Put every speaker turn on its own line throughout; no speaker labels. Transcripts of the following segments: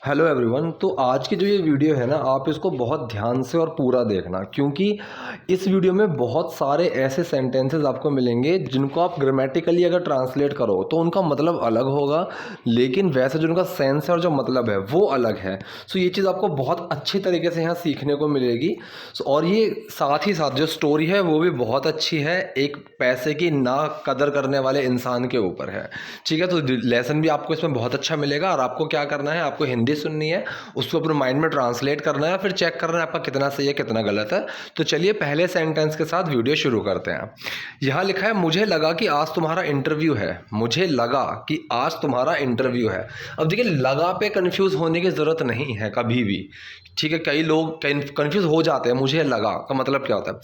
Hello everyone. तो आज की जो ये वीडियो है ना, आप इसको बहुत ध्यान से और पूरा देखना, क्योंकि इस वीडियो में बहुत सारे ऐसे सेंटेंसेस आपको मिलेंगे जिनको आप ग्रामेटिकली अगर ट्रांसलेट करो तो उनका मतलब अलग होगा, लेकिन वैसे जो उनका सेंस है और जो मतलब है वो अलग है। सो ये चीज़ आपको बहुत अच्छी तरीके से यहाँ सीखने को मिलेगी। और ये साथ ही साथ जो स्टोरी है वो भी बहुत अच्छी है, एक पैसे की ना कदर करने वाले इंसान के ऊपर है। ठीक है, तो लेसन भी आपको इसमें बहुत अच्छा मिलेगा। और आपको क्या करना है, आपको हिंदी सुननी है, उसको अपने माइंड में ट्रांसलेट करना है, फिर चेक करना है आपका कितना सही है कितना गलत है। तो चलिए पहले सेंटेंस के साथ वीडियो शुरू करते हैं। यहाँ लिखा है, मुझे लगा कि आज तुम्हारा इंटरव्यू है। मुझे लगा कि आज तुम्हारा इंटरव्यू है। अब देखिए, लगा पे कंफ्यूज होने की ज़रूरत नहीं है कभी भी। ठीक है, कई लोग कंफ्यूज हो जाते हैं। मुझे लगा का मतलब क्या होता है?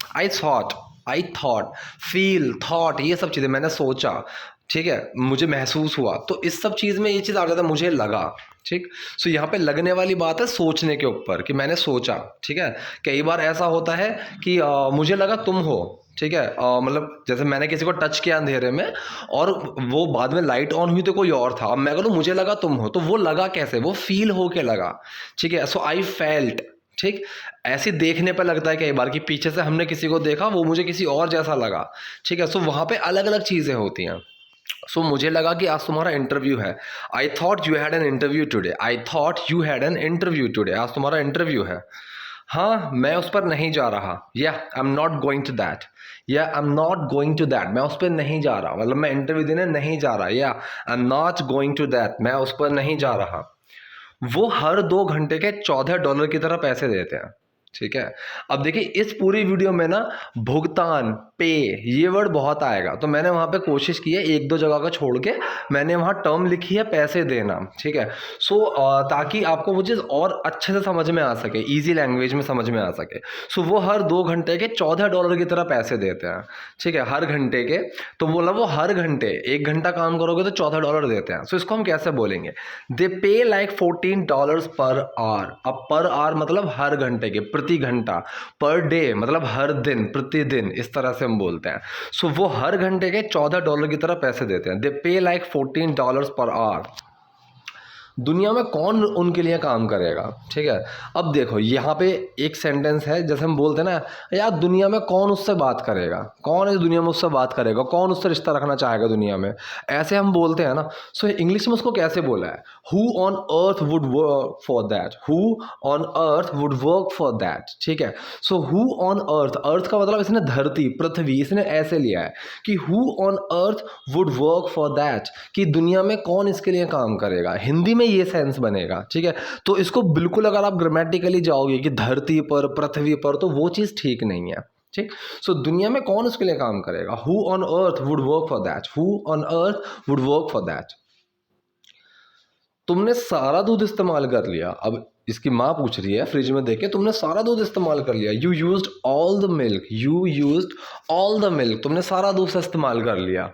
आई थॉट, फील, थॉट, ये सब चीज़ें मैंने सोचा। ठीक है, मुझे महसूस हुआ, तो इस सब चीज़ में ये चीज़ आ जाता है, मुझे लगा। ठीक। सो यहाँ पे लगने वाली बात है सोचने के ऊपर, कि मैंने सोचा। ठीक है, कई बार ऐसा होता है कि मुझे लगा तुम हो। ठीक है, मतलब जैसे मैंने किसी को टच किया अंधेरे में और वो बाद में लाइट ऑन हुई तो कोई और था। अब मैं कहूँ मुझे लगा तुम हो, तो वो लगा कैसे? वो फील हो के लगा। ठीक है, सो आई फेल्ट। ठीक। ऐसे देखने पर लगता है कई बार कि पीछे से हमने किसी को देखा, वो मुझे किसी और जैसा लगा। ठीक है, सो वहाँ पे अलग अलग चीज़ें होती हैं। सो मुझे लगा कि आज तुम्हारा इंटरव्यू है। I thought you had an interview today. I thought you had an interview today. आज तुम्हारा इंटरव्यू है। हाँ, मैं उस पर नहीं जा रहा। या I am not going to that. या I am not going to that, मैं उस पर नहीं जा रहा, मतलब मैं इंटरव्यू देने नहीं जा रहा। या I am not going to that, मैं उस पर नहीं जा रहा। वो हर 2 घंटे के $14 की तरह पैसे देते हैं। ठीक है, अब देखिए इस पूरी वीडियो में ना भुगतान, पे, ये वर्ड बहुत आएगा, तो मैंने वहाँ पे कोशिश की है एक दो जगह का छोड़ के मैंने वहाँ टर्म लिखी है पैसे देना। ठीक है, सो ताकि आपको वो चीज़ और अच्छे से समझ में आ सके, इजी लैंग्वेज में समझ में आ सके। सो वो हर 2 घंटे के $14 की तरह पैसे देते हैं। ठीक है, हर घंटे के। तो बोला वो हर घंटे 1 घंटा काम करोगे तो $14 देते हैं। सो इसको हम कैसे बोलेंगे? दे पे लाइक $14 पर आवर। अब पर आवर मतलब हर घंटे के, प्रति घंटा। पर डे मतलब हर दिन, प्रतिदिन, इस तरह से हम बोलते हैं। सो वो हर घंटे के $14 की तरह पैसे देते हैं। दे पे लाइक $14 पर आवर। दुनिया में कौन उनके लिए काम करेगा? ठीक है, अब देखो यहाँ पे एक सेंटेंस है, जैसे हम बोलते हैं ना, यार दुनिया में कौन उससे बात करेगा, कौन इस दुनिया में उससे बात करेगा, कौन उससे रिश्ता रखना चाहेगा दुनिया में, ऐसे हम बोलते हैं ना। सो इंग्लिश में उसको कैसे बोला है? Who on earth would work for that. Who on earth would work for that. ठीक है, सो हु ऑन अर्थ, अर्थ का मतलब इसने धरती, पृथ्वी, इसने ऐसे लिया है कि who on earth would work for that, कि दुनिया में कौन इसके लिए काम करेगा। हिंदी में ये सेंस बनेगा। ठीक है, तो इसको बिल्कुल अगर आप ग्रामेटिकली जाओगे कि धरती पर, पृथ्वी पर, तो वो चीज़ ठीक नहीं है। ठीक। सो दुनिया में कौन उसके लिए काम करेगा? Who on earth would work for that. Who on earth would work for that. तुमने सारा दूध इस्तेमाल कर लिया। अब इसकी माँ पूछ रही है फ्रिज में देखे, तुमने सारा दूध इस्तेमाल कर लिया। You used all the milk. You used all the milk, तुमने सारा दूध से इस्तेमाल कर लिया।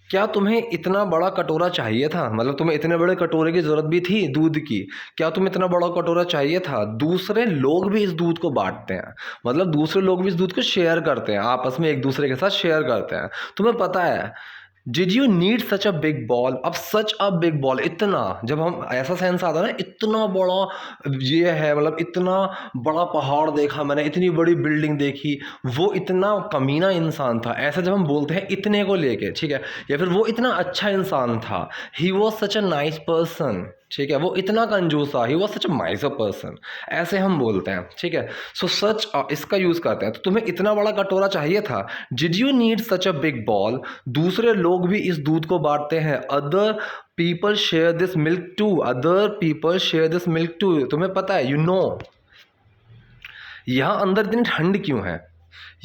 क्या तुम्हें इतना बड़ा कटोरा चाहिए था? मतलब तुम्हें इतने बड़े कटोरे की ज़रूरत भी थी दूध की? क्या तुम्हें इतना बड़ा कटोरा चाहिए था? दूसरे लोग भी इस दूध को बांटते हैं, मतलब दूसरे लोग भी इस दूध को शेयर करते हैं, आपस में एक दूसरे के साथ शेयर करते हैं। तुम्हें पता है, did you need such a big ball? अब सच अ बिग बॉल, इतना, जब हम ऐसा सेंस आता है ना, इतना बड़ा ये है, मतलब इतना बड़ा पहाड़ देखा मैंने, इतनी बड़ी बिल्डिंग देखी, वो इतना कमीना इंसान था, ऐसा जब हम बोलते हैं इतने को लेके। ठीक है, या फिर वो इतना अच्छा इंसान था, he was such a nice person. ठीक है, वो इतना कंजूस था, he was such a Mysore person, ऐसे हम बोलते हैं। ठीक है, सो सच इसका यूज़ करते हैं। तो तुम्हें इतना बड़ा कटोरा चाहिए था। Did you need such a big bowl? दूसरे लोग भी इस दूध को बांटते हैं। Other people share this milk too. Other people share this milk too, तुम्हें पता है, यू नो। यहाँ अंदर इतनी ठंड क्यों है?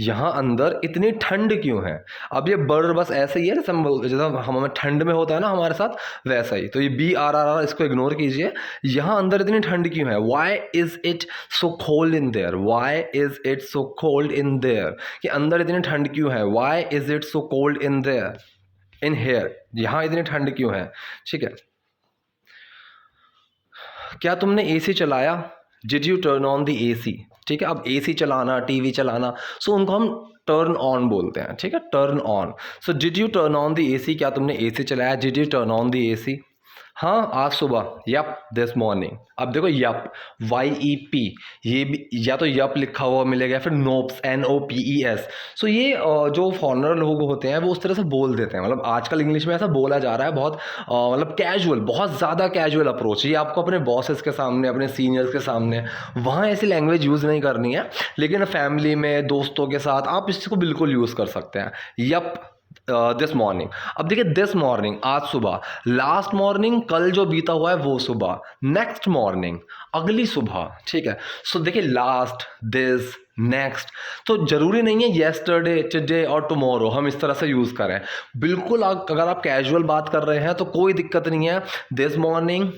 यहाँ अंदर इतनी ठंड क्यों है? अब ये वर्ड बस ऐसे ही है, जैसा हमें ठंड में होता है ना हमारे साथ, वैसा ही। तो ये BRRR, इसको इग्नोर कीजिए। यहाँ अंदर इतनी ठंड क्यों है? Why is it so cold in there? Why is it so cold in there, कि अंदर इतनी ठंड क्यों है? Why is it so cold in there, in here, यहाँ इतनी ठंड क्यों है? ठीक है, क्या तुमने AC चलाया? Did U turn on the AC? ठीक है, अब AC चलाना, TV चलाना, सो उनको हम टर्न ऑन बोलते हैं। ठीक है, turn on. So did U turn on the AC, क्या तुमने AC चलाया? Did U turn on the AC? हाँ आज सुबह, यप दिस मॉर्निंग। अब देखो यप, YEP, ये भी या तो यप लिखा हुआ मिलेगा या फिर नोप्स, NOPES। सो ये जो फॉरेनर लोग होते हैं वो उस तरह से बोल देते हैं, मतलब आजकल इंग्लिश में ऐसा बोला जा रहा है बहुत, मतलब कैजुअल, बहुत ज़्यादा कैजुअल अप्रोच। ये आपको अपने बॉसेस के सामने, अपने सीनियर्स के सामने वहाँ ऐसी लैंग्वेज यूज़ नहीं करनी है, लेकिन फैमिली में, दोस्तों के साथ आप इसको बिल्कुल यूज़ कर सकते हैं। Yep this morning. अब देखिए दिस मॉर्निंग आज सुबह, लास्ट मॉर्निंग कल जो बीता हुआ है वो सुबह, नेक्स्ट मॉर्निंग अगली सुबह, ठीक है। सो देखिए लास्ट, दिस, नेक्स्ट, तो जरूरी नहीं है येस्टरडे, टुडे और टुमारो हम इस तरह से यूज करें। बिल्कुल अगर आप कैजुअल बात कर रहे हैं तो कोई दिक्कत नहीं है। दिस मॉर्निंग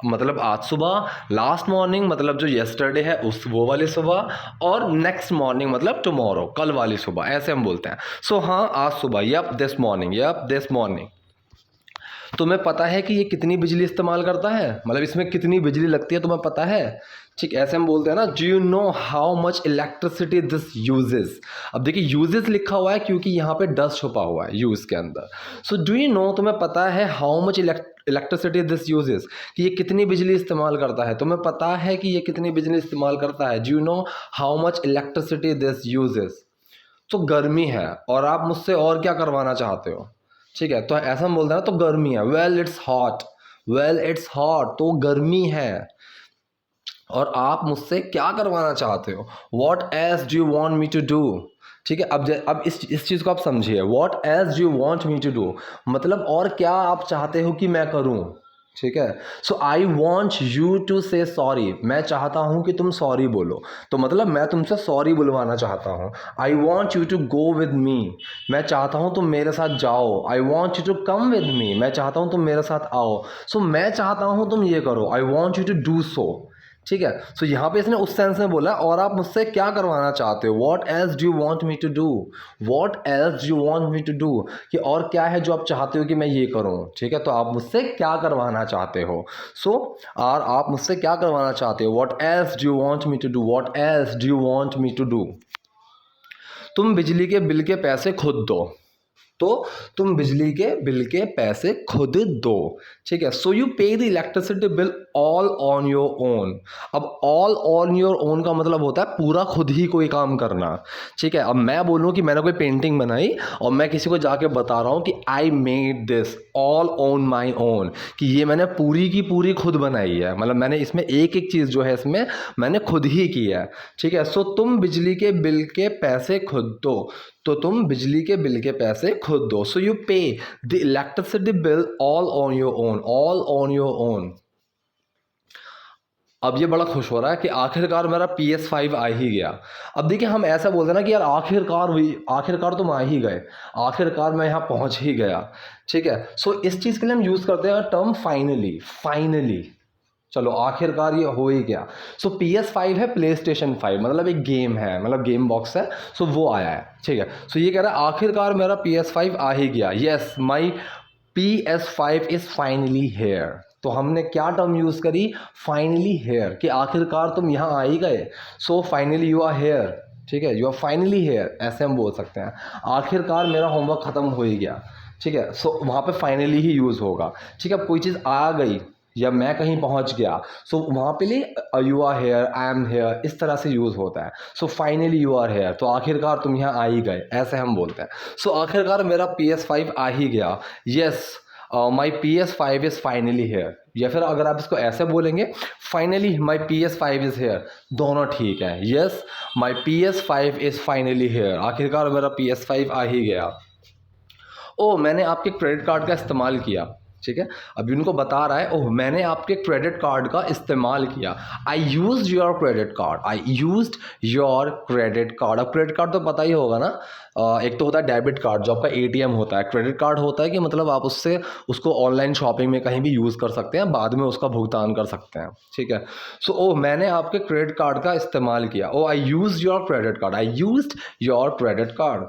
मतलब आज सुबह, लास्ट मॉर्निंग मतलब जो येस्टरडे है उस वो वाली सुबह, और नेक्स्ट मॉर्निंग मतलब टुमारो कल वाली सुबह, ऐसे हम बोलते हैं। सो हाँ आज सुबह, yep this morning, yep this morning. तुम्हें पता है कि ये कितनी बिजली इस्तेमाल करता है, मतलब इसमें कितनी बिजली लगती है तुम्हें पता है? ठीक, ऐसे हम बोलते हैं ना, do you know how much electricity this uses. अब देखिए यूजेस लिखा हुआ है क्योंकि यहाँ पे डस छुपा हुआ है यूज के अंदर। सो डू यू नो, तुम्हें पता है how much electricity this uses, कि ये कितनी बिजली इस्तेमाल करता है। तुम्हें पता है कि ये कितनी बिजली इस्तेमाल करता है। Do you know how much electricity this uses. तो गर्मी है और आप मुझसे और क्या करवाना चाहते हो, ठीक है, तो ऐसा हम बोलते हैं ना, तो गर्मी है, well it's hot, well it's hot, तो गर्मी है। और आप मुझसे क्या करवाना चाहते हो, what else do you want me to do. ठीक है, अब इस चीज़ को आप समझिए, what else do you want me to do, मतलब और क्या आप चाहते हो कि मैं करूं। ठीक है, so I want you to से सॉरी, मैं चाहता हूं कि तुम सॉरी बोलो, तो मतलब मैं तुमसे सॉरी बुलवाना चाहता हूं। I want you to go with me, मैं चाहता हूं तुम मेरे साथ जाओ। I want you to come with me, मैं चाहता हूं तुम मेरे साथ आओ। सो मैं चाहता हूं तुम ये करो, I want you to do so. ठीक है, सो यहाँ पे इसने उस सेंस में बोला, और आप मुझसे क्या करवाना चाहते हो, what else do you want me to do, what else do you want me to do, कि और क्या है जो आप चाहते हो कि मैं ये करूँ। ठीक है, तो आप मुझसे क्या करवाना चाहते हो। सो और आप मुझसे क्या करवाना चाहते हो, what else do you want me to do, what else do you want me to do. तुम बिजली के बिल के पैसे खुद दो, तो तुम बिजली के बिल के पैसे खुद दो। ठीक है, सो यू पे the electricity bill all on your own. अब ऑल ऑन योर ओन का मतलब होता है पूरा खुद ही कोई काम करना। ठीक है, अब मैं बोलूँ कि मैंने कोई पेंटिंग बनाई और मैं किसी को जाके बता रहा हूँ कि I made this all on my own, कि ये मैंने पूरी की पूरी खुद बनाई है, मतलब मैंने इसमें एक एक चीज़ जो है इसमें मैंने खुद ही की है। ठीक है, सो तुम बिजली के बिल के पैसे खुद दो, तो तुम बिजली के बिल के पैसे खुद दो। सो यू पे the electricity bill all on your own, all on your own. अब ये बड़ा खुश हो रहा है कि आखिरकार मेरा PS5 आ ही गया। अब देखिए हम ऐसा बोलते हैं ना कि यार आखिरकार हुई, आखिरकार तुम आ ही गए, आखिरकार मैं यहाँ पहुँच ही गया। ठीक है, सो इस चीज़ के लिए हम यूज़ करते हैं टर्म फाइनली, फाइनली, चलो आखिरकार ये हो ही गया। सो PS5 है प्ले स्टेशन 5, मतलब एक गेम है, मतलब गेम बॉक्स है, सो वो आया है। ठीक है, सो ये कह रहा है आखिरकार मेरा PS5 आ ही गया। Yes, my PS5 is finally here. तो हमने क्या टर्म यूज करी, फाइनली हेयर, कि आखिरकार तुम यहाँ आ ही गए। So finally you are here. ठीक है, यू आर फाइनली हेयर, ऐसे हम बोल सकते हैं, आखिरकार मेरा होमवर्क खत्म हो ही गया। ठीक है, सो वहाँ पे फाइनली ही यूज होगा। ठीक है, कोई चीज़ आ गई या मैं कहीं पहुंच गया, सो वहाँ पे लिए you are here, I am here, इस तरह से यूज़ होता है। So finally you are here, तो आखिरकार तुम यहाँ आ ही गए, ऐसे हम बोलते हैं। सो आखिरकार मेरा PS5 आ ही गया। Yes, my PS5 is finally here, या फिर अगर आप इसको ऐसे बोलेंगे, finally my PS5 is here, दोनों ठीक है। Yes, my PS5 is finally here, आखिरकार मेरा PS5 आ ही गया। ओह मैंने आपके क्रेडिट कार्ड का इस्तेमाल किया। ठीक है, अभी उनको बता रहा है, ओह मैंने आपके क्रेडिट कार्ड का इस्तेमाल किया। I use your credit card, I use your credit card. अब क्रेडिट कार्ड तो पता ही होगा ना, एक तो होता है डेबिट कार्ड जो आपका ATM होता है, क्रेडिट कार्ड होता है कि मतलब आप उससे उसको ऑनलाइन शॉपिंग में कहीं भी यूज़ कर सकते हैं, बाद में उसका भुगतान कर सकते हैं। ठीक है, सो ओह मैंने आपके क्रेडिट कार्ड का इस्तेमाल किया। Oh I use your credit card, I use your credit card.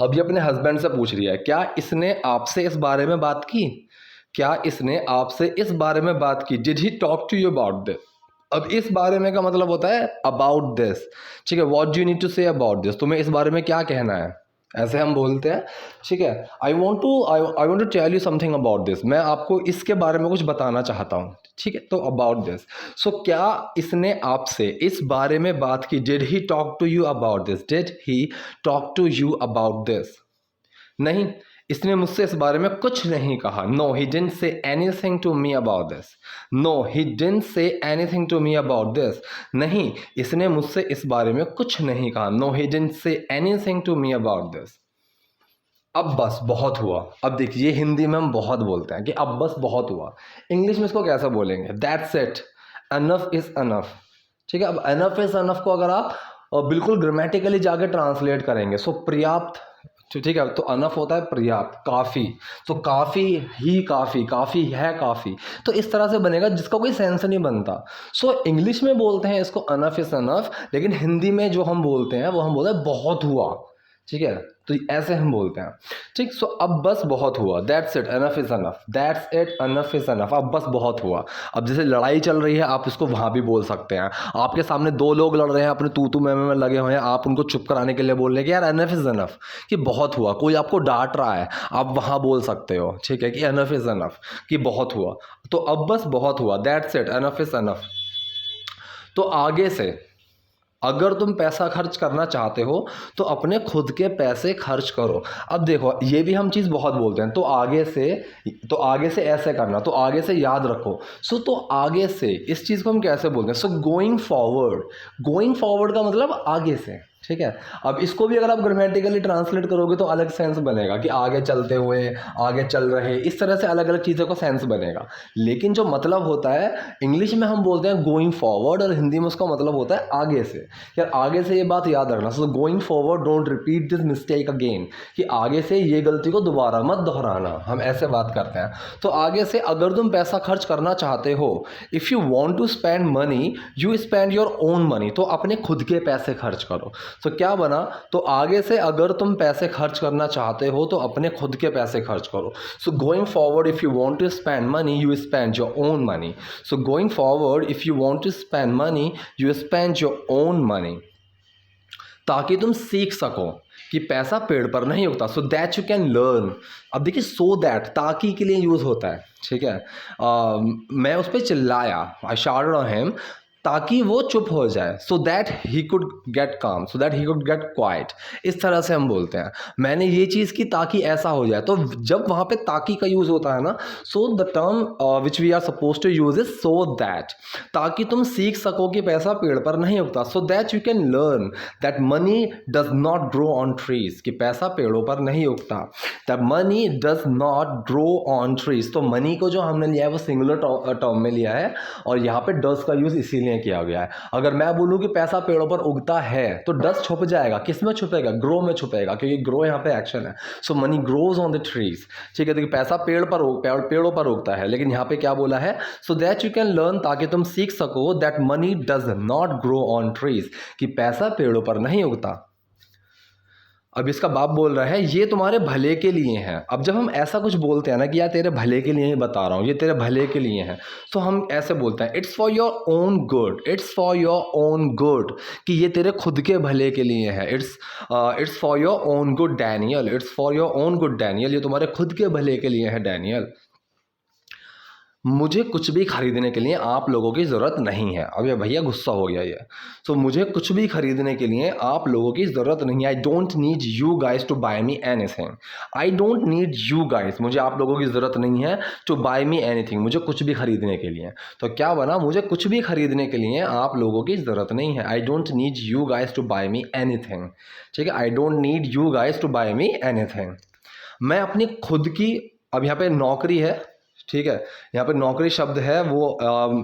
अब ये अपने हस्बैंड से पूछ रही है, क्या इसने आपसे इस बारे में बात की, क्या इसने आपसे इस बारे में बात की, did he talk to you about this. अब इस बारे में का मतलब होता है अबाउट दिस। ठीक है, what do you need to say about this, तुम्हें इस बारे में क्या कहना है, ऐसे हम बोलते हैं, ठीक है। I want to tell you something about this, मैं आपको इसके बारे में कुछ बताना चाहता हूँ, ठीक है। तो अबाउट दिस, सो क्या इसने आपसे इस बारे में बात की? Did he talk to you about this? Did he talk to you about this? नहीं, इसने मुझसे इस बारे में कुछ नहीं कहा। No he didn't say anything to me about this. No he didn't say anything to me about this. नहीं, इसने मुझसे इस बारे में कुछ नहीं कहा। No he didn't say anything to me about this. अब बस बहुत हुआ। अब देखिए, हिंदी में हम बहुत बोलते हैं कि अब बस बहुत हुआ। इंग्लिश में इसको कैसे बोलेंगे? That's it, enough is enough, ठीक है। अब अनफ इज अनफ को अगर आप बिल्कुल ग्रामेटिकली जाके ट्रांसलेट करेंगे, सो पर्याप्त, ठीक है, तो अनफ होता है पर्याप्त, काफ़ी। तो काफ़ी ही काफ़ी, काफ़ी है काफ़ी, तो इस तरह से बनेगा जिसका कोई सेंस नहीं बनता। सो इंग्लिश में बोलते हैं इसको अनफ इज अनफ, लेकिन हिंदी में जो हम बोलते हैं वो हम बोलते हैं बहुत हुआ, ठीक है। तो ऐसे हम बोलते हैं, ठीक। सो अब बस बहुत हुआ, that's it, enough is enough, that's it, enough is enough, अब बस बहुत हुआ। अब जैसे लड़ाई चल रही है, आप इसको वहाँ भी बोल सकते हैं। आपके सामने दो लोग लड़ रहे हैं, अपने तू में लगे हुए हैं, आप उनको चुप कराने के लिए बोल रहे हैं कि यार अनफ इज अनफ, कि बहुत हुआ। कोई आपको डांट रहा है, आप वहाँ बोल सकते हो, ठीक है, कि अनफ इज अनफ, कि बहुत हुआ। तो अब बस बहुत हुआ, that's it, enough is enough. तो आगे से अगर तुम पैसा खर्च करना चाहते हो तो अपने खुद के पैसे खर्च करो। अब देखो, ये भी हम चीज़ बहुत बोलते हैं, तो आगे से ऐसे करना, तो आगे से याद रखो। सो तो आगे से इस चीज़ को हम कैसे बोलते हैं? सो गोइंग फॉरवर्ड का मतलब आगे से, ठीक है। अब इसको भी अगर आप ग्रामेटिकली ट्रांसलेट करोगे तो अलग सेंस बनेगा कि आगे चलते हुए, आगे चल रहे, इस तरह से अलग अलग चीज़ों का सेंस बनेगा। लेकिन जो मतलब होता है, इंग्लिश में हम बोलते हैं गोइंग फॉरवर्ड और हिंदी में उसका मतलब होता है आगे से। यार आगे से ये बात याद रखना। सो going forward, don't repeat this mistake again, कि आगे से ये गलती को दोबारा मत दोहराना, हम ऐसे बात करते हैं। तो आगे से अगर तुम पैसा खर्च करना चाहते हो, if you want to spend money, you spend your own money, तो अपने खुद के पैसे खर्च करो। तो क्या बना? तो आगे से अगर तुम पैसे खर्च करना चाहते हो तो अपने खुद के पैसे खर्च करो। So going forward, if you want to spend money, you spend your own money. So going forward, if you want to spend money, you spend your own money, ताकि तुम सीख सको कि पैसा पेड़ पर नहीं उगता। So that you can learn. अब देखिए, सो दैट ताकि के लिए यूज़ होता है, ठीक है। मैं उस पर चिल्लाया, आई शाउटेड ऑन हिम, ताकि वो चुप हो जाए, so that he could get calm, so that he could get quiet. इस तरह से हम बोलते हैं, मैंने ये चीज़ की ताकि ऐसा हो जाए। तो जब वहाँ पे ताकि का यूज़ होता है ना, so the term which we are suppose to use is so that, ताकि तुम सीख सको कि पैसा पेड़ पर नहीं उगता। So that you can learn that money does not grow on trees, कि पैसा पेड़ों पर नहीं उगता। That money does not grow on trees, तो मनी को जो हमने लिया है वो सिंगुलर टर्म में लिया है, और यहाँ पे डज का यूज़ इसीलिए किया गया है। अगर मैं बोलूं कि पैसा पेड़ों पर उगता है, तो डज छुप जाएगा, किस में छुपेगा? ग्रो में छुपेगा, क्योंकि ग्रो यहाँ पे एक्शन है। So money grows on the trees, ठीक है। देखिए, पैसा पेड़ों पर उगता है, लेकिन यहाँ पे क्या बोला है? So that you can learn, ताकि तुम सीख सको, that money does not grow on trees, कि पैसा पेड़ों पर नहीं उगता। अब इसका बाप बोल रहा है ये तुम्हारे भले के लिए है। अब जब हम ऐसा कुछ बोलते हैं ना कि यार तेरे भले के लिए ही बता रहा हूँ, ये तेरे भले के लिए है, तो हम ऐसे बोलते हैं it's for your own good, it's for your own good, कि ये तेरे खुद के भले के लिए है। It's for your own good Daniel, it's for your own good Daniel, ये तुम्हारे खुद के भले के लिए है डैनियल। मुझे कुछ भी खरीदने के लिए आप लोगों की ज़रूरत नहीं है। अब ये भैया गुस्सा हो गया ये। सो मुझे कुछ भी खरीदने के लिए आप लोगों की ज़रूरत नहीं है। I don't need you guys to buy me anything. I don't need you guys, मुझे आप लोगों की ज़रूरत नहीं है टू बाय मी एनीथिंग, मुझे कुछ भी खरीदने के लिए। तो क्या बना? मुझे कुछ भी खरीदने के लिए आप लोगों की ज़रूरत नहीं है। I don't need you guys to buy me anything, ठीक है। I don't need you guys to buy me anything. मैं अपनी खुद की, अब यहाँ पे नौकरी है, ठीक है, यहाँ पे नौकरी शब्द है वो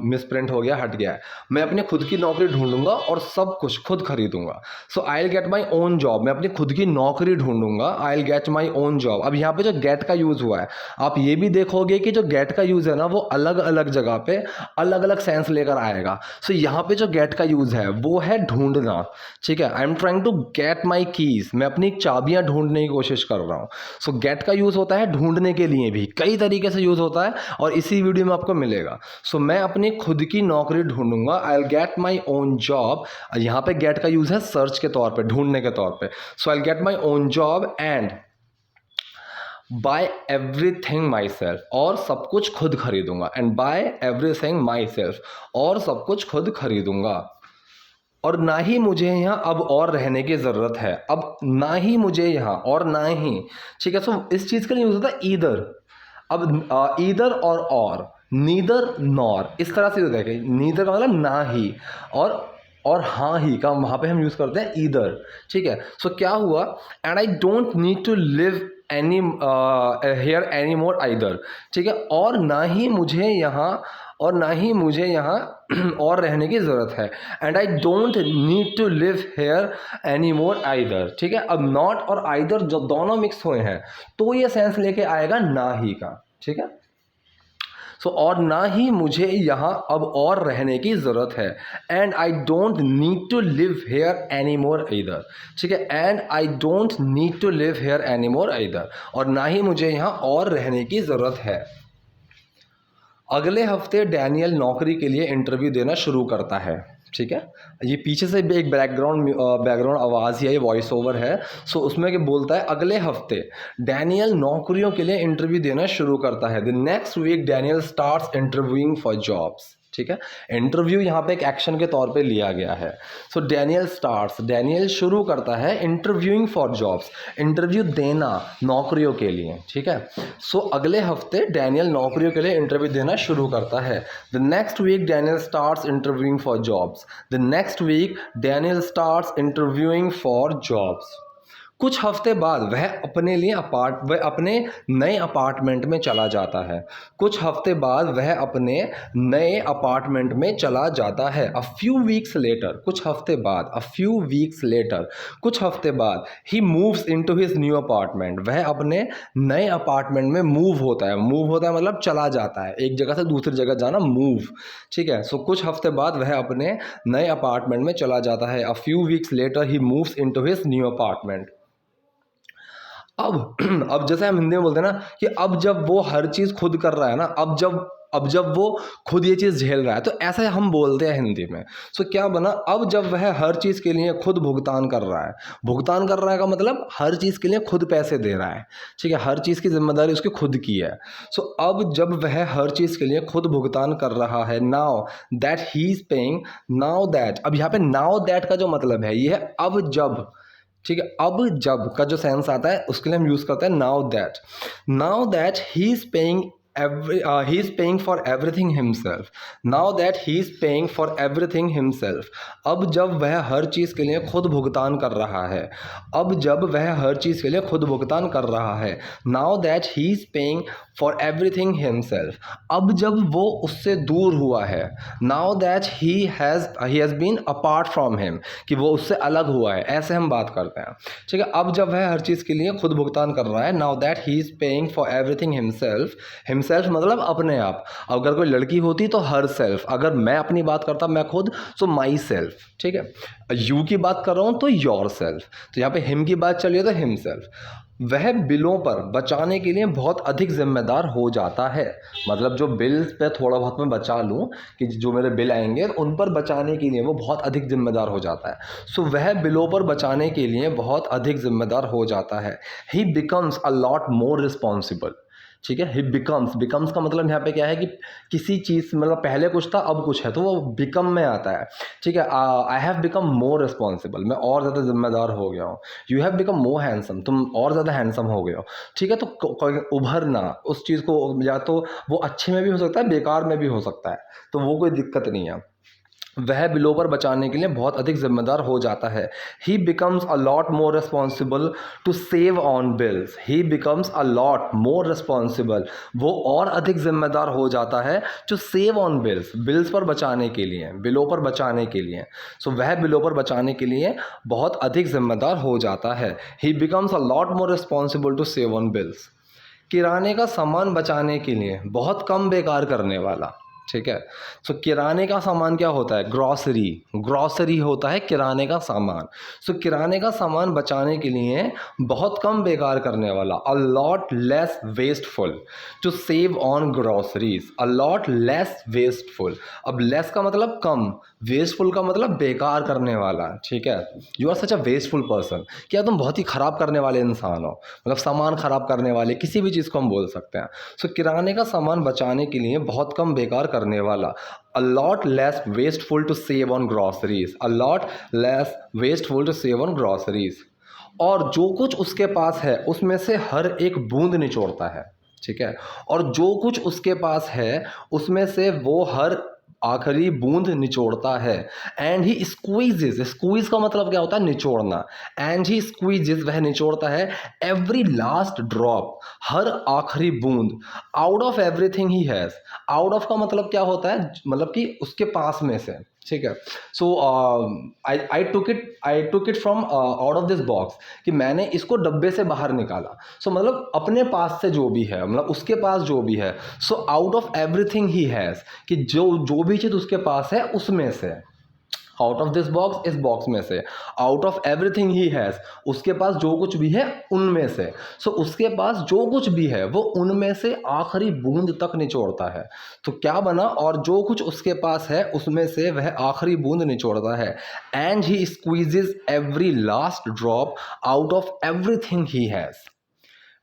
मिसप्रिंट हो गया, हट गया है। मैं अपनी खुद की नौकरी ढूंढूंगा और सब कुछ खुद खरीदूंगा। So I will get my own job, मैं अपनी खुद की नौकरी ढूंढूंगा, I will get my own job. अब यहाँ पे जो गेट का यूज़ हुआ है, आप ये भी देखोगे कि जो गेट का यूज़ है ना, वो अलग अलग जगह पे अलग अलग सेंस लेकर आएगा। सो यहाँ पे जो गेट का यूज़ है वो है ढूंढना, ठीक है। I am trying to get my keys, मैं अपनी चाबियाँ ढूंढने की कोशिश कर रहा हूँ। सो गेट का यूज़ होता है ढूंढने के लिए भी, कई तरीके से यूज़ होता है। है और इसी वीडियो में आपको मिलेगा। सो मैं अपनी खुद की नौकरी ढूंढूंगा, I will get my own job. यहाँ पे गेट का यूज़ है सर्च के तौर पे, ढूंढने के तौर पे। So I will get my own job and buy everything myself, और सब कुछ खुद खरीदूंगा। And buy everything myself, और सब कुछ खुद खरीदूंगा। और ना ही मुझे यहाँ अब और रहने की ज़रूरत है, अब ना ही मुझे यहाँ और ना ही, ठीक है। सो इस चीज़ के लिए यूज़ होता है ईदर। अब ईदर और नीदर नॉर, इस तरह से देखें। नीदर का मतलब ना ही, और हाँ ही का वहाँ पे हम यूज़ करते हैं ईदर, ठीक है। सो क्या हुआ, and I don't need to live any here anymore either, ठीक है। और ना ही मुझे यहाँ और रहने की ज़रूरत है। And I don't need to live here anymore either, ठीक है। अब नॉट और आइदर जो दोनों मिक्स हुए हैं तो ये सेंस लेके आएगा ना ही का, ठीक है। सो और ना ही मुझे यहाँ अब और रहने की ज़रूरत है। And I don't need to live here anymore either, ठीक है। And I don't need to live here anymore either, और ना ही मुझे यहाँ और रहने की ज़रूरत है। अगले हफ्ते डैनियल नौकरी के लिए इंटरव्यू देना शुरू करता है, ठीक है। ये पीछे से भी एक बैकग्राउंड आवाज़ है, ये वॉइस ओवर है। सो उसमें क्या बोलता है, अगले हफ्ते डैनियल नौकरियों के लिए इंटरव्यू देना शुरू करता है। The next week Daniel starts interviewing for jobs, ठीक है। इंटरव्यू यहाँ पे एक एक्शन के तौर पे लिया गया है। सो डैनियल शुरू करता है इंटरव्यूइंग फॉर जॉब्स, इंटरव्यू देना नौकरियों के लिए, ठीक है। सो अगले हफ्ते डैनियल नौकरियों के लिए इंटरव्यू देना शुरू करता है। The next week Daniel starts interviewing for jobs, the next week Daniel starts interviewing for jobs. कुछ हफ्ते बाद वह अपने नए अपार्टमेंट में चला जाता है। कुछ हफ्ते बाद वह अपने नए अपार्टमेंट में चला जाता है। अ फ्यू वीक्स लेटर, कुछ हफ्ते बाद, कुछ हफ्ते बाद he moves into his new apartment, वह अपने नए अपार्टमेंट में मूव होता है मतलब चला जाता है, एक जगह से दूसरी जगह जाना, मूव, ठीक है। सो कुछ हफ्ते बाद वह अपने नए अपार्टमेंट में चला जाता है। A few weeks later he moves into his new apartment. अब जैसे हम हिंदी में बोलते हैं ना कि अब जब वो हर चीज़ खुद कर रहा है ना, अब जब वो खुद ये चीज़ झेल रहा है, तो ऐसा हम बोलते हैं हिंदी में। सो क्या बना, अब जब वह हर चीज़ के लिए खुद भुगतान कर रहा है का मतलब हर चीज़ के लिए खुद पैसे दे रहा है, ठीक है। हर चीज़ की जिम्मेदारी उसकी खुद की है। सो अब जब वह हर चीज़ के लिए खुद भुगतान कर रहा है, now that he is paying, now that, अब यहाँ पे नाउ दैट का जो मतलब है ये है अब जब, ठीक है। अब जब का जो सेंस आता है उसके लिए हम यूज़ करते हैं now that he is paying he is paying for everything himself, now that he is paying for everything himself, अब जब वह हर चीज़ के लिए खुद भुगतान कर रहा है, now that he is paying for everything himself, अब जब वो उससे दूर हुआ है, now that he has been apart from him, कि वो उससे अलग हुआ है, ऐसे हम बात करते हैं, ठीक है। अब जब वह हर चीज़ के लिए खुद भुगतान कर रहा है, now that he is paying for everything himself मतलब अपने आप। अगर कोई लड़की होती तो हर सेल्फ, अगर मैं अपनी बात करता मैं खुद, सो माई सेल्फ, ठीक है। यू की बात कर रहा हूँ तो योर सेल्फ, तो यहाँ पे हिम की बात चलिए तो हिम सेल्फ। वह बिलों पर बचाने के लिए बहुत अधिक जिम्मेदार हो जाता है, मतलब जो बिल पे थोड़ा बहुत मैं बचा लूँ कि जो मेरे बिल आएंगे उन पर बचाने के लिए वो बहुत अधिक जिम्मेदार हो जाता है। सो वह बिलों पर बचाने के लिए बहुत अधिक जिम्मेदार हो जाता है। He becomes a lot more responsible, ठीक है। ही बिकम्स का मतलब यहाँ पे क्या है कि किसी चीज़, मतलब पहले कुछ था अब कुछ है, तो वो बिकम में आता है, ठीक है। I have become more responsible, मैं और ज़्यादा जिम्मेदार हो गया हूँ। You have become more handsome, तुम और ज़्यादा हैंडसम हो गए हो, ठीक है। तो उभरना उस चीज़ को, या तो वो अच्छे में भी हो सकता है, बेकार में भी हो सकता है, तो वो कोई दिक्कत नहीं है। वह बिलों पर बचाने के लिए बहुत अधिक जिम्मेदार हो जाता है। He becomes a lot more responsible to save on bills, he becomes a lot more responsible, वो और अधिक जिम्मेदार हो जाता है to save on bills, bills पर बचाने के लिए, बिलों पर बचाने के लिए। सो वह बिलों पर बचाने के लिए बहुत अधिक जिम्मेदार हो जाता है। He becomes a lot more responsible to save on bills. किराने का सामान बचाने के लिए बहुत कम बेकार करने वाला, ठीक है। सो किराने का सामान क्या होता है? ग्रॉसरी। ग्रॉसरी होता है किराने का सामान। सो किराने का सामान बचाने के लिए बहुत कम बेकार करने वाला, a lot less wasteful to save on groceries, a lot less wasteful. अब लेस का मतलब कम, वेस्टफुल का मतलब बेकार करने वाला, ठीक है। You are such a wasteful person, क्या तुम बहुत ही खराब करने वाले इंसान हो, मतलब सामान खराब करने वाले, किसी भी चीज़ को हम बोल सकते हैं। सो किराने का सामान बचाने के लिए बहुत कम बेकार करने वाला, a lot less wasteful to save on groceries, a lot less wasteful to save on groceries। और जो कुछ उसके पास है उसमें से हर एक बूंद निचोड़ता है, ठीक है। और जो कुछ उसके पास है उसमें से वो हर आखिरी बूंद निचोड़ता है। एंड ही स्क्वीजेस, स्क्वीज का मतलब क्या होता है? निचोड़ना। एंड ही स्क्वीजेस, वह निचोड़ता है, एवरी लास्ट ड्रॉप, हर आखिरी बूंद, out of everything he has. Out of का मतलब क्या होता है? मतलब कि उसके पास में से, ठीक है। So I took it from out of this box, कि मैंने इसको डब्बे से बाहर निकाला। सो मतलब अपने पास से जो भी है, मतलब उसके पास जो भी है। So out of everything he has, कि जो भी चीज़ उसके पास है उसमें से। आउट ऑफ दिस बॉक्स, इस बॉक्स में से। Out of everything he has, उसके पास जो कुछ भी है उनमें से। सो उसके पास जो कुछ भी है वो उनमें से आखिरी बूंद तक निचोड़ता है। तो क्या बना? और जो कुछ उसके पास है उसमें से वह आखिरी बूंद निचोड़ता है। And he squeezes every last drop out of everything he has.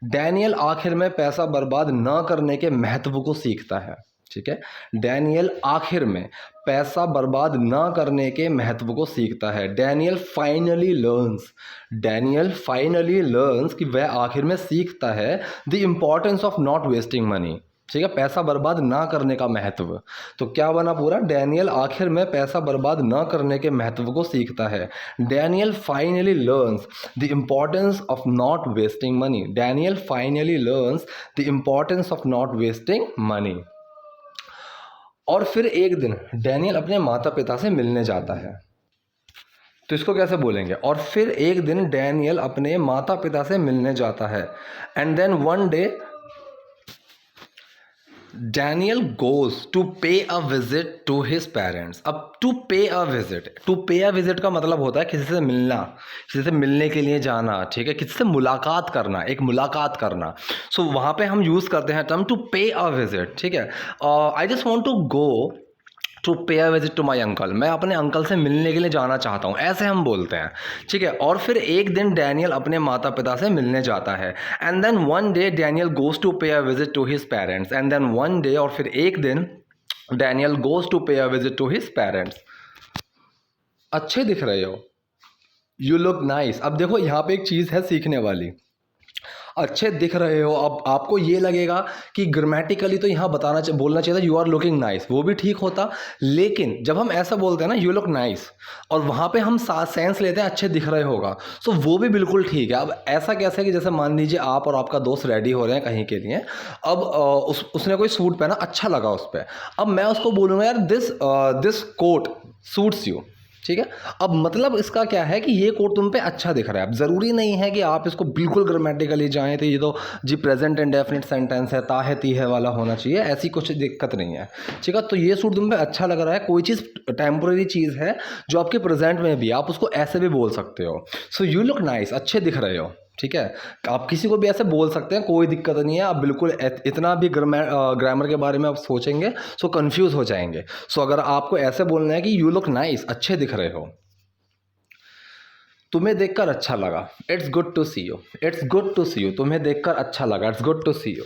Daniel आखिर में पैसा बर्बाद न करने के महत्व को सीखता है, ठीक है। डैनियल आखिर में पैसा बर्बाद न करने के महत्व को सीखता है। Daniel finally learns, Daniel finally learns, कि वह आखिर में सीखता है the importance of not wasting money, ठीक है, पैसा बर्बाद ना करने का महत्व। तो क्या बना पूरा? डैनियल आखिर में पैसा बर्बाद ना करने के महत्व को सीखता है। Daniel finally learns the importance of not wasting money. Daniel finally learns the importance of not wasting money. और फिर एक दिन डैनियल अपने माता पिता से मिलने जाता है। तो इसको कैसे बोलेंगे? और फिर एक दिन डैनियल अपने माता पिता से मिलने जाता है। And then one day Daniel goes to pay a visit to his parents. अब टू पे अ विजिट का मतलब होता है किसी से मिलना, किसी से मिलने के लिए जाना, ठीक है, किसी से मुलाकात करना, एक मुलाकात करना। सो वहाँ पे हम यूज़ करते हैं term to pay a visit, ठीक है। I just want to go to pay a visit to my uncle, मैं अपने अंकल से मिलने के लिए जाना चाहता हूँ, ऐसे हम बोलते हैं, ठीक है। और फिर एक दिन डैनियल अपने माता पिता से मिलने जाता है। And then one day Daniel goes to pay a visit to his parents. And then one day, और फिर एक दिन Daniel goes to pay a visit to his parents. अच्छे दिख रहे हो, यू लुक नाइस। अब देखो यहाँ पे एक चीज़ है सीखने वाली, अच्छे दिख रहे हो। अब आपको ये लगेगा कि ग्रामेटिकली तो यहाँ बोलना चाहिए था यू आर लुकिंग नाइस, वो भी ठीक होता। लेकिन जब हम ऐसा बोलते हैं ना यू लुक नाइस, और वहाँ पे हम सेंस लेते हैं अच्छे दिख रहे होगा, सो वो भी बिल्कुल ठीक है। अब ऐसा कैसे कि जैसे मान लीजिए आप और आपका दोस्त रेडी हो रहे हैं कहीं के लिए। अब उसने कोई सूट पहना, अच्छा लगा उस पर। अब मैं उसको बोलूँगा यार दिस कोट सूट्स यू, ठीक है। अब मतलब इसका क्या है कि ये कोट तुम पे अच्छा दिख रहा है। अब ज़रूरी नहीं है कि आप इसको बिल्कुल ग्रामेटिकली जाएं तो ये तो जी प्रेजेंट इंडेफिनिट सेंटेंस है, ता है ती है वाला होना चाहिए, ऐसी कुछ दिक्कत नहीं है, ठीक है। तो ये सूट तुम पे अच्छा लग रहा है, कोई चीज़ टेम्पोरेरी चीज़ है जो आपके प्रेजेंट में भी, आप उसको ऐसे भी बोल सकते हो। सो यू लुक नाइस, अच्छे दिख रहे हो, ठीक है। आप किसी को भी ऐसे बोल सकते हैं, कोई दिक्कत नहीं है। आप बिल्कुल इतना भी ग्रामर के बारे में आप सोचेंगे सो कंफ्यूज हो जाएंगे। सो अगर आपको ऐसे बोलना है कि यू लुक नाइस, अच्छे दिख रहे हो, तुम्हें देखकर अच्छा लगा, it's good to see you, it's good to see you, तुम्हें देखकर अच्छा लगा, it's good to see you.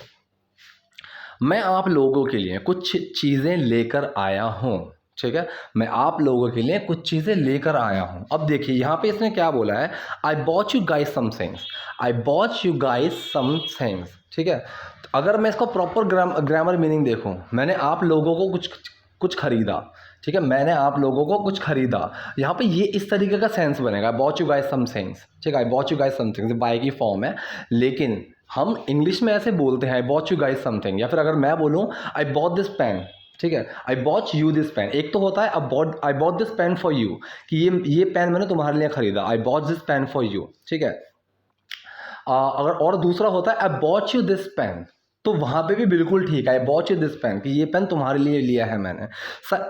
मैं आप लोगों के लिए कुछ चीज़ें लेकर आया हूँ, ठीक है। मैं आप लोगों के लिए कुछ चीज़ें लेकर आया हूँ। अब देखिए यहाँ पे इसने क्या बोला है, I bought you guys some things, I bought you guys some things, ठीक है। तो अगर मैं इसको प्रॉपर ग्रामर मीनिंग देखूँ, मैंने आप लोगों को कुछ कुछ खरीदा, ठीक है, मैंने आप लोगों को कुछ खरीदा। यहाँ पे ये इस तरीके का सेंस बनेगा, I bought you guys some things, ठीक है। I bought you guys some things buy की फॉर्म है, लेकिन हम इंग्लिश में ऐसे बोलते हैं I bought you guys something. या फिर अगर मैं बोलूँ आई बॉट दिस पेन, ठीक है, I bought you this pen. एक तो होता है I bought this pen for you, कि ये पेन मैंने तुम्हारे लिए खरीदा, I bought this pen for you, ठीक है। अगर और दूसरा होता है I bought you this pen, तो वहाँ पे भी बिल्कुल ठीक है, I bought you this pen, कि ये पेन तुम्हारे लिए लिया है मैंने।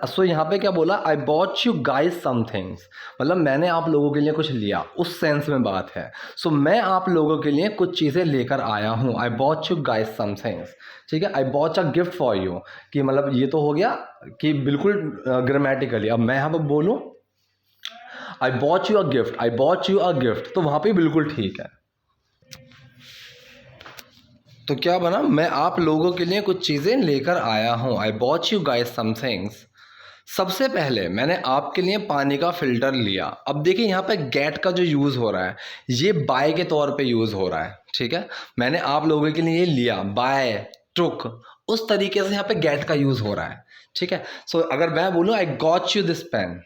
सो यहाँ पे क्या बोला, I bought you guys some things, मतलब मैंने आप लोगों के लिए कुछ लिया, उस सेंस में बात है। सो मैं आप लोगों के लिए कुछ चीज़ें लेकर आया हूँ, I bought you guys some things, ठीक है। I bought a gift for you, कि मतलब ये तो हो गया कि बिल्कुल ग्रामेटिकली। अब मैं यहाँ पर बोलूँ आई bought you a gift, I bought you a gift, तो वहाँ पे बिल्कुल ठीक है। तो क्या बना, मैं आप लोगों के लिए कुछ चीज़ें लेकर आया हूँ, I bought you guys some things. सबसे पहले मैंने आपके लिए पानी का फ़िल्टर लिया। अब देखिए यहाँ पे गेट का जो यूज़ हो रहा है, ये बाय के तौर पे यूज़ हो रहा है, ठीक है। मैंने आप लोगों के लिए ये लिया, बाय, टुक, उस तरीके से यहाँ पे गेट का यूज़ हो रहा है, ठीक है। सो अगर मैं बोलूँ I got you this pen,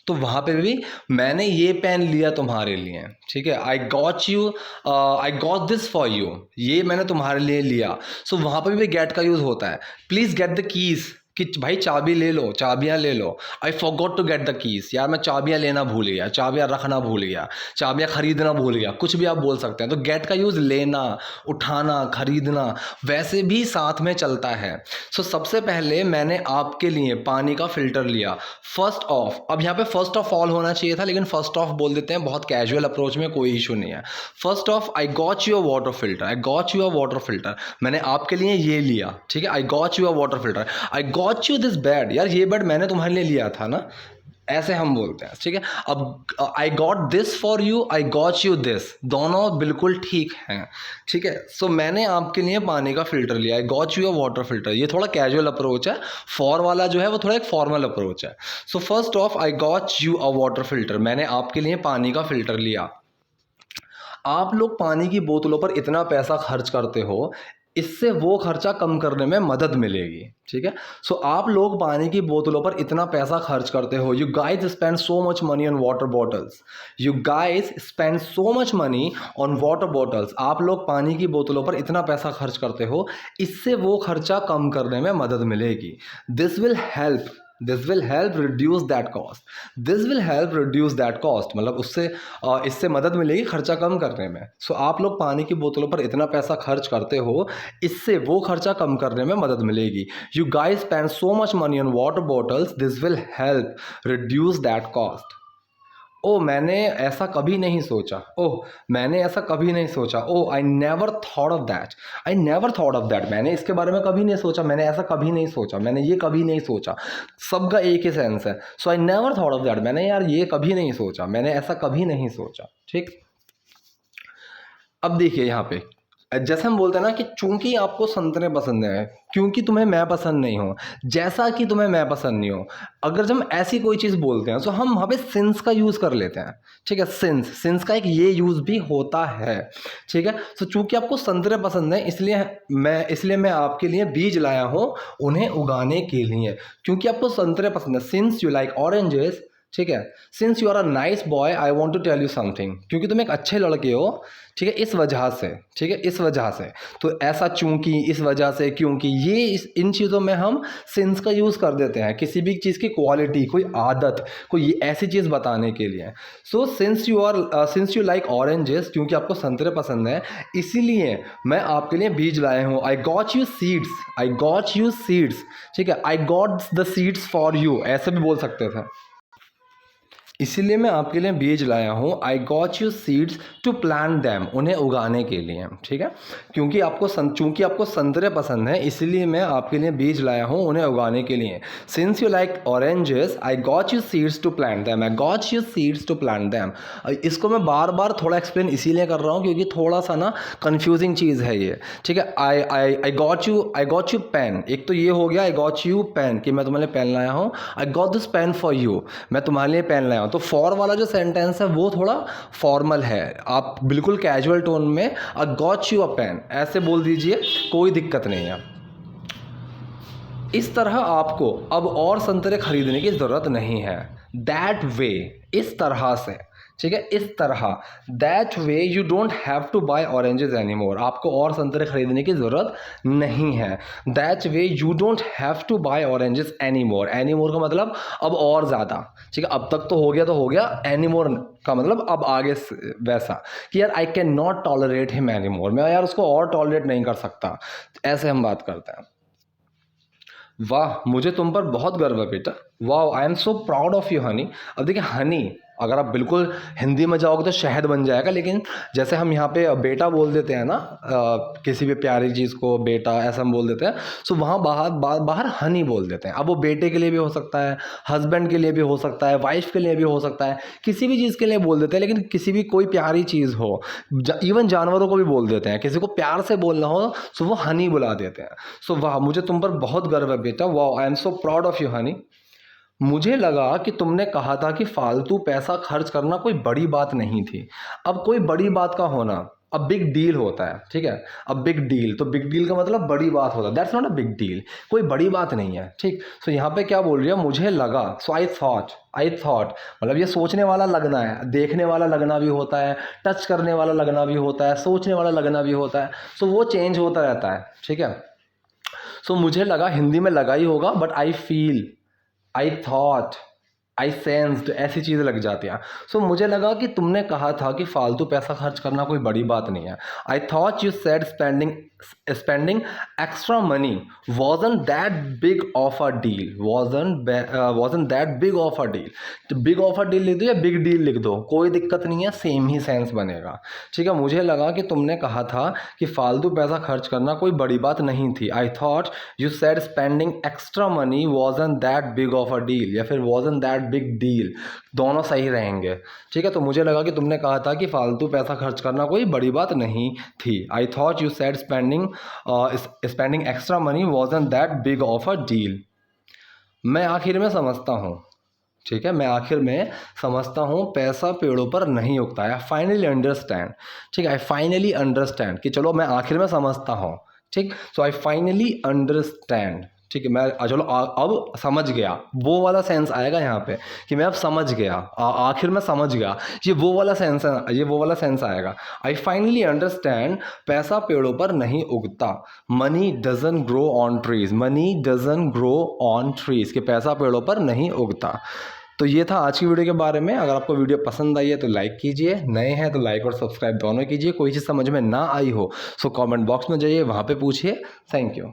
तो वहाँ पे भी मैंने ये पेन लिया तुम्हारे लिए, ठीक है। आई got you, I got this for you, ये मैंने तुम्हारे लिए लिया। सो वहाँ पे भी गेट का यूज़ होता है। प्लीज़ गेट द कीज़, कि भाई चाबी ले लो, चाबियाँ ले लो। I forgot to get the keys, यार मैं चाबियाँ लेना भूल गया, चाबियाँ रखना भूल गया, चाबियाँ खरीदना भूल गया, कुछ भी आप बोल सकते हैं। तो गेट का यूज़ लेना, उठाना, खरीदना, वैसे भी साथ में चलता है। सो सबसे पहले मैंने आपके लिए पानी का फ़िल्टर लिया। फर्स्ट ऑफ, अब यहाँ पे फर्स्ट ऑफ ऑल होना चाहिए था, लेकिन फर्स्ट ऑफ बोल देते हैं, बहुत कैजुअल अप्रोच में, कोई इशू नहीं है। First of, I got you a water filter, I got you a water filter, मैंने आपके लिए ये लिया, ठीक है। आई got you a water filter, I got you this bed, यार ये बेड मैंने तुम्हारे लिए लिया था ना, ऐसे हम बोलते हैं, ठीक है। अब आई got this for you, I got you this, दोनों बिल्कुल ठीक हैं, ठीक है। सो मैंने आपके लिए पानी का फ़िल्टर लिया, आई got you a water filter, ये थोड़ा कैजुअल अप्रोच है। फॉर वाला जो है वो थोड़ा एक फॉर्मल अप्रोच है। So first of, I got you a water filter, मैंने आपके लिए पानी का फ़िल्टर लिया। आप लोग पानी की बोतलों पर इतना पैसा खर्च करते हो, इससे वो खर्चा कम करने में मदद मिलेगी, ठीक है। सो आप लोग पानी की बोतलों पर इतना पैसा खर्च करते हो, you guys spend so much money on water bottles, you guys spend so much money on water bottles, आप लोग पानी की बोतलों पर इतना पैसा खर्च करते हो, इससे वो खर्चा कम करने में मदद मिलेगी। This will help reduce that cost, this will help reduce that cost, मतलब उससे इससे मदद मिलेगी खर्चा कम करने में। सो आप लोग पानी की बोतलों पर इतना पैसा खर्च करते हो, इससे वो खर्चा कम करने में मदद मिलेगी। You guys spend so much money on water bottles, this will help reduce that cost. Oh मैंने ऐसा कभी नहीं सोचा, ओह मैंने ऐसा कभी नहीं सोचा, oh I never thought of that, I never thought of that, मैंने इसके बारे में कभी नहीं सोचा, मैंने ऐसा कभी नहीं सोचा, मैंने ये कभी नहीं सोचा, सबका एक ही सेंस है। So I never thought of that, मैंने यार ये कभी नहीं सोचा, मैंने ऐसा कभी नहीं सोचा, ठीक। अब देखिए यहाँ पे जैसे हम बोलते हैं ना कि चूंकि आपको संतरे पसंद है, क्योंकि तुम्हें मैं पसंद नहीं हूँ, जैसा कि तुम्हें मैं पसंद नहीं हूँ, अगर जब हम ऐसी कोई चीज़ बोलते हैं तो हम वहाँ पे सिंस का यूज़ कर लेते हैं, ठीक है। सिंस का एक ये यूज़ भी होता है, ठीक है। तो चूंकि आपको संतरे पसंद है, इसलिए मैं आपके लिए बीज लाया हूँ उन्हें उगाने के लिए, क्योंकि आपको संतरे पसंद है। सिंस यू लाइक ऑरेंजेस, ठीक है, since you are a nice boy I want to tell you something, क्योंकि तुम एक अच्छे लड़के हो, ठीक है, इस वजह से, ठीक है, इस वजह से। तो ऐसा चूंकि, इस वजह से, क्योंकि, ये इन चीज़ों में हम सिंस का यूज़ कर देते हैं किसी भी चीज़ की क्वालिटी, कोई आदत, कोई ऐसी चीज़ बताने के लिए। So since you like oranges, क्योंकि आपको संतरे पसंद है, इसीलिए मैं आपके लिए बीज लाया हूँ। I got you seeds, I got you seeds, ठीक है, I got the seeds for you, ऐसे भी बोल सकते थे। इसीलिए मैं आपके लिए बीज लाया हूँ। I got you seeds to plant them, उन्हें उगाने के लिए, ठीक है। चूँकि आपको संतरे पसंद है, इसीलिए मैं आपके लिए बीज लाया हूँ उन्हें उगाने के लिए। Since you like oranges I got you seeds to plant them, I got you seeds to plant them. इसको मैं बार बार थोड़ा एक्सप्लेन इसीलिए कर रहा हूँ क्योंकि थोड़ा सा ना कन्फ्यूजिंग चीज़ है ये, ठीक है। आई गॉट यू पेन, एक तो ये हो गया आई गॉट यू पेन कि मैं तुम्हारे लिए पेन लाया हूँ। I got this pen for you, मैं तुम्हारे लिए पेन लाया हूँ। तो फॉर वाला जो सेंटेंस है वो थोड़ा फॉर्मल है, आप बिल्कुल कैजुअल टोन में I got you a pen ऐसे बोल दीजिए, कोई दिक्कत नहीं है। इस तरह आपको अब और संतरे खरीदने की ज़रूरत नहीं है। दैट वे, इस तरह से, ठीक है, इस तरह that way you don't have to buy oranges any more, आपको और संतरे खरीदने की ज़रूरत नहीं है। That way you don't have to buy oranges any more का मतलब अब और ज़्यादा, ठीक है, अब तक तो हो गया, एनी मोर का मतलब अब आगे वैसा कि यार I can not tolerate him any more, मैं यार उसको और टॉलरेट नहीं कर सकता, ऐसे हम बात करते हैं। वाह, मुझे तुम पर बहुत गर्व है बेटा। वाह, I am so proud of you Honey. अब देखिए हनी अगर आप बिल्कुल हिंदी में जाओगे तो शहद बन जाएगा, लेकिन जैसे हम यहाँ पे बेटा बोल देते हैं ना, किसी भी प्यारी चीज़ को बेटा ऐसा हम बोल देते हैं, सो वहाँ बाहर हनी बोल देते हैं। अब वो बेटे के लिए भी हो सकता है, हस्बैंड के लिए भी हो सकता है, वाइफ के लिए भी हो सकता है, किसी भी चीज़ के लिए बोल देते हैं, लेकिन किसी भी कोई प्यारी चीज़ हो, इवन जानवरों को भी बोल देते हैं, किसी को प्यार से बोलना हो सो वो हनी बुला देते हैं। सो वाह, मुझे तुम पर बहुत गर्व है बेटा। वाह, I am so proud of you Honey. मुझे लगा कि तुमने कहा था कि फालतू पैसा खर्च करना कोई बड़ी बात नहीं थी। अब कोई बड़ी बात का होना अब बिग डील होता है, ठीक है। अब बिग डील, तो बिग डील का मतलब बड़ी बात होता है, that's not a big deal, कोई बड़ी बात नहीं है, ठीक। सो यहाँ पे क्या बोल रही है, मुझे लगा, सो आई थॉट मतलब ये सोचने वाला लगना है, देखने वाला लगना भी होता है, टच करने वाला लगना भी होता है, सोचने वाला लगना भी होता है, सो वो चेंज होता रहता है, ठीक है। सो मुझे लगा, हिंदी में लगा ही होगा, but I feel, I thought, I sensed, ऐसी चीज़ें लग जाती हैं। सो मुझे लगा कि तुमने कहा था कि फालतू पैसा खर्च करना कोई बड़ी बात नहीं है। I thought you said spending extra money वॉजन that big of a deal, वॉजन that big of a deal. तो बिग ऑफ अ डील लिख दो या बिग डील लिख दो, कोई दिक्कत नहीं है, सेम ही सेंस बनेगा, ठीक है। मुझे लगा कि तुमने कहा था कि फालतू पैसा खर्च करना कोई बड़ी बात नहीं थी। I thought you said spending extra money वॉजन that big of a deal, या फिर वॉजन दैट बिग डील, दोनों सही रहेंगे, ठीक है। तो मुझे लगा कि तुमने कहा था कि फालतू पैसा खर्च करना कोई बड़ी बात नहीं थी। I thought you said spending extra money वॉजन that big of a deal. मैं आखिर में समझता हूँ, ठीक है, मैं आखिर में समझता हूँ पैसा पेड़ों पर नहीं उगता है। आई फाइनली अंडरस्टैंड, ठीक है, आई फाइनली अंडरस्टैंड कि चलो मैं आखिर में समझता हूँ, ठीक। सो आई फाइनली अंडरस्टैंड, ठीक है, मैं चलो अब समझ गया, वो वाला सेंस आएगा यहाँ पे कि मैं अब समझ गया, आखिर में समझ गया, ये वो वाला सेंस है, ये वो वाला सेंस आएगा। आई फाइनली अंडरस्टैंड पैसा पेड़ों पर नहीं उगता, money doesn't grow on trees, money doesn't grow on trees, कि पैसा पेड़ों पर नहीं उगता। तो ये था आज की वीडियो के बारे में। अगर आपको वीडियो पसंद आई है तो लाइक कीजिए, नए हैं तो लाइक और सब्सक्राइब दोनों कीजिए। कोई चीज़ समझ में ना आई हो सो कमेंट बॉक्स में जाइए, वहाँ पे पूछिए। Thank you.